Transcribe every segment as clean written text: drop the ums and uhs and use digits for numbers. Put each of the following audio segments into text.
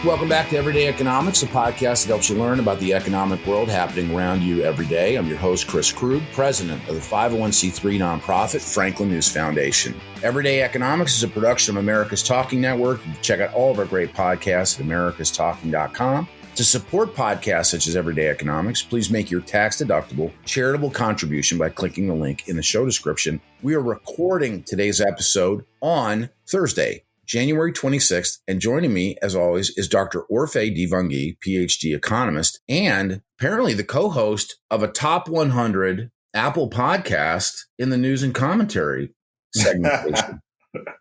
Welcome back to Everyday Economics, a podcast that helps you learn about the economic world happening around you every day. I'm your host, Chris Krug, president of the 501c3 nonprofit Franklin News Foundation. Everyday Economics is a production of America's Talking Network. You can check out all of our great podcasts at americastalking.com. To support podcasts such as Everyday Economics, please make your tax-deductible charitable contribution by clicking the link in the show description. We are recording today's episode on Thursday, January 26th, and joining me, as always, is Dr. Orphe Divounguy, PhD economist, and apparently the co-host of a top 100 Apple podcast in the news and commentary segmentation.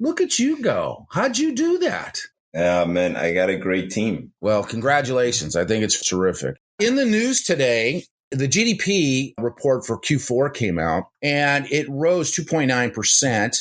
Look at you go. How'd you do that? Man, I got a great team. Well, congratulations. I think it's terrific. In the news today, the GDP report for Q4 came out, and it rose 2.9%.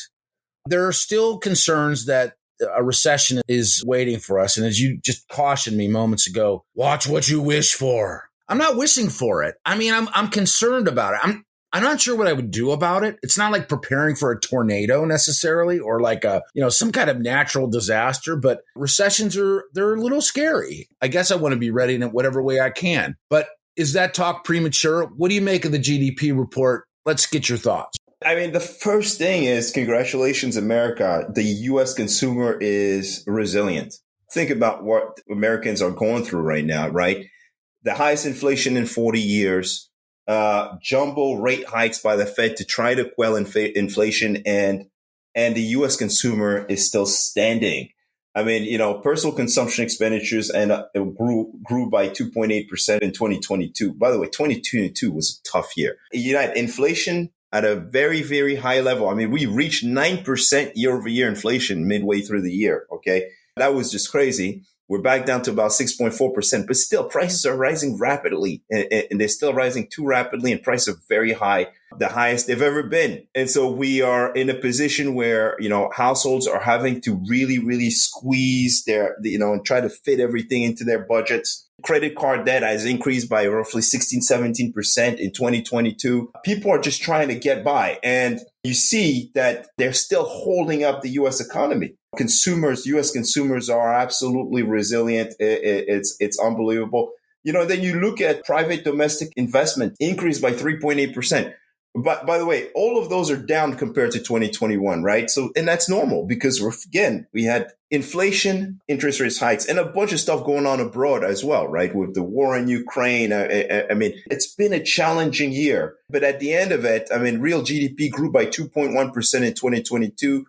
There are still concerns that a recession is waiting for us. And as you just cautioned me moments ago, watch what you wish for. I'm not wishing for it. I mean, I'm concerned about it. I'm not sure what I would do about it. It's not like preparing for a tornado necessarily, or like some kind of natural disaster, but recessions they're a little scary. I guess I want to be ready in whatever way I can. But is that talk premature? What do you make of the GDP report? Let's get your thoughts. I mean, the first thing is, congratulations, America. The U.S. consumer is resilient. Think about what Americans are going through right now, right? The highest inflation in 40 years, jumbo rate hikes by the Fed to try to quell inflation, and the U.S. consumer is still standing. I mean, personal consumption expenditures grew by 2.8% in 2022. By the way, 2022 was a tough year. You had inflation at a very, very high level. I mean, we reached 9% year over year inflation midway through the year. Okay. That was just crazy. We're back down to about 6.4%, but still prices are rising rapidly, and they're still rising too rapidly, and prices are very high, the highest they've ever been. And so we are in a position where, households are having to really, really squeeze and try to fit everything into their budgets. Credit card debt has increased by roughly 16-17% in 2022. People are just trying to get by. And you see that they're still holding up the U.S. economy. U.S. consumers are absolutely resilient. It's unbelievable. Then you look at private domestic investment increased by 3.8%. But by the way, all of those are down compared to 2021, right? So, and that's normal because we had inflation, interest rates hikes, and a bunch of stuff going on abroad as well, right? With the war in Ukraine. I mean, it's been a challenging year, but at the end of it, I mean, real GDP grew by 2.1% in 2022,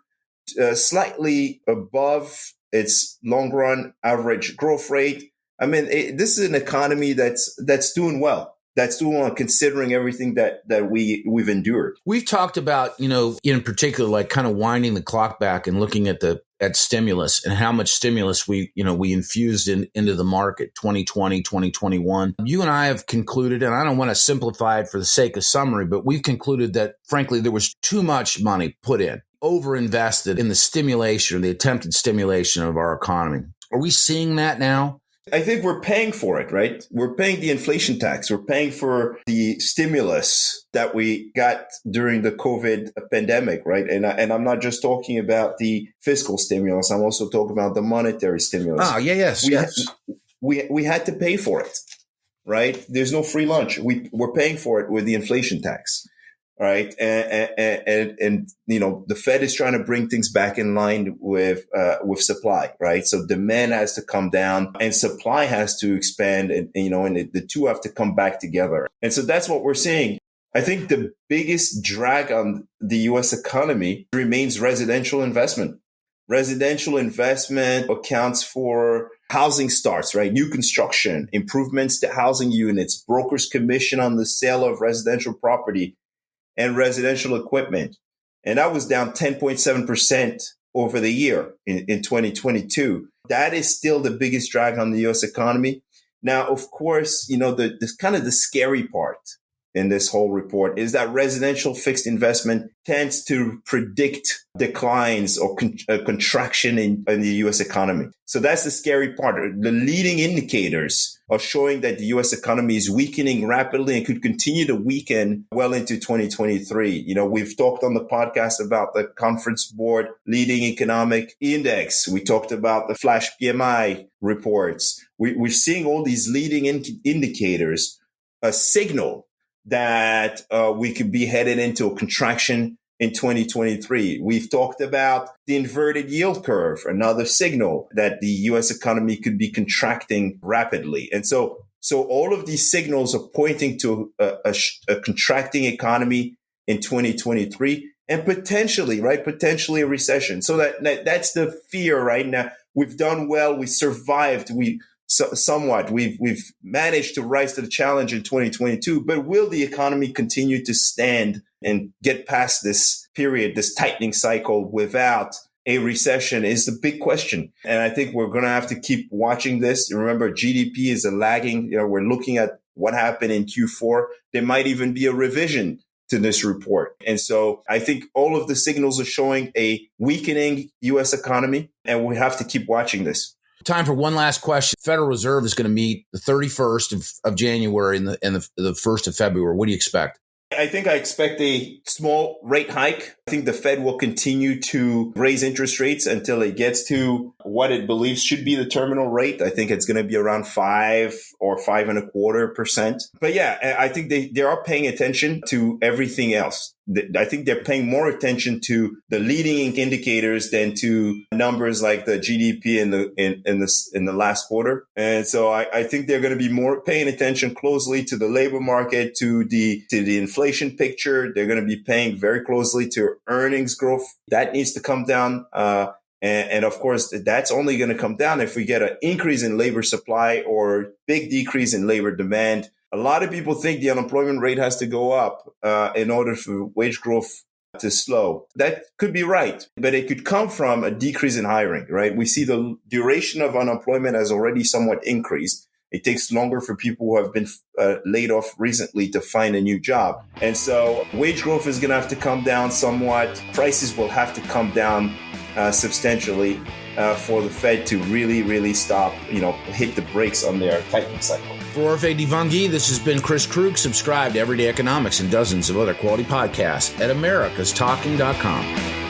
slightly above its long run average growth rate. I mean, this is an economy that's doing well. That's doing considering everything that we've endured. We've talked about, in particular, like kind of winding the clock back and looking at stimulus and how much stimulus we infused into the market, 2020, 2021. You and I have concluded, and I don't want to simplify it for the sake of summary, but we've concluded that, frankly, there was too much money put in, overinvested in the stimulation or the attempted stimulation of our economy. Are we seeing that now? I think we're paying for it, right? We're paying the inflation tax. We're paying for the stimulus that we got during the COVID pandemic, right? And I'm not just talking about the fiscal stimulus. I'm also talking about the monetary stimulus. Yes. We had to pay for it, right? There's no free lunch. We're paying for it with the inflation tax. Right. And the Fed is trying to bring things back in line with supply. Right. So demand has to come down and supply has to expand. And the two have to come back together. And so that's what we're seeing. I think the biggest drag on the U.S. economy remains residential investment. Residential investment accounts for housing starts, right? New construction, improvements to housing units, brokers' commission on the sale of residential property, and residential equipment. And that was down 10.7% over the year in 2022. That is still the biggest drag on the U.S. economy. Now, of course, the kind of the scary part in this whole report is that residential fixed investment tends to predict declines or contraction in the U.S. economy. So that's the scary part. The leading indicators are showing that the U.S. economy is weakening rapidly and could continue to weaken well into 2023. We've talked on the podcast about the Conference Board Leading Economic Index. We talked about the flash PMI reports. We're seeing all these leading indicators, a signal that we could be headed into a contraction in 2023. We've talked about the inverted yield curve, another signal that the U.S. economy could be contracting rapidly. And so all of these signals are pointing to a contracting economy in 2023 and potentially a recession. So that's the fear right now. We've done well. We survived. Somewhat. We've managed to rise to the challenge in 2022, but will the economy continue to stand and get past this period, this tightening cycle without a recession is the big question. And I think we're going to have to keep watching this. Remember, GDP is a lagging, we're looking at what happened in Q4. There might even be a revision to this report. And so I think all of the signals are showing a weakening U.S. economy, and we have to keep watching this. Time for one last question. Federal Reserve is going to meet the 31st of January and the 1st of February. What do you expect? I expect a small rate hike. I think the Fed will continue to raise interest rates until it gets to what it believes should be the terminal rate. I think it's going to be around 5 or 5.25%. But yeah, I think they are paying attention to everything else. I think they're paying more attention to the leading indicators than to numbers like the GDP in the last quarter. And so I think they're going to be more paying attention closely to the labor market, to the inflation picture. They're going to be paying very closely to earnings growth. That needs to come down. And of course, that's only going to come down if we get an increase in labor supply or big decrease in labor demand. A lot of people think the unemployment rate has to go up in order for wage growth to slow. That could be right, but it could come from a decrease in hiring, right? We see the duration of unemployment has already somewhat increased. It takes longer for people who have been laid off recently to find a new job. And so wage growth is going to have to come down somewhat. Prices will have to come down substantially for the Fed to really, really stop, hit the brakes on their tightening cycle. For Orphe Divounguy, this has been Chris Krug. Subscribe to Everyday Economics and dozens of other quality podcasts at americastalking.com.